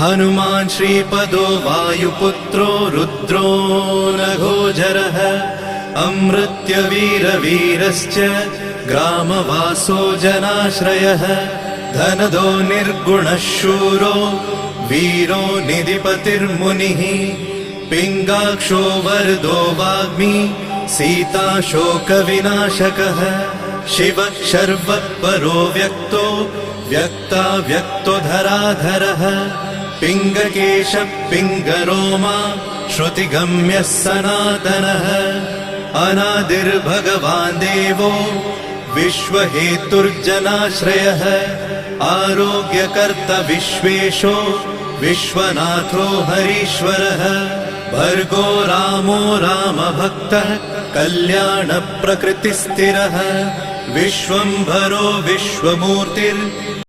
हनुमान् श्रीपदो वायुपुत्रो रुद्रो नघोजरः अमृत्यवीरवीरश्च ग्रामवासो जनाश्रयः धनदो निर्गुणः शूरो वीरो निधिपतिर्मुनिः पिङ्गाक्षो वरदो वाग्मी सीताशोकविनाशकः शिवः शर्वपरो व्यक्तो व्यक्ताव्यक्तो धराधरः पिङ्गकेशः पिङ्गरोमा श्रुतिगम्यः सनातनः अनादिर्भगवान् देवो विश्वहेतुर्जनाश्रयः आरोग्यकर्ता विश्वेशो विश्वनाथो हरीश्वरः भर्गो रामो रामभक्तः कल्याणप्रकृतिस्थिरः विश्वम्भरो विश्वमूर्तिर्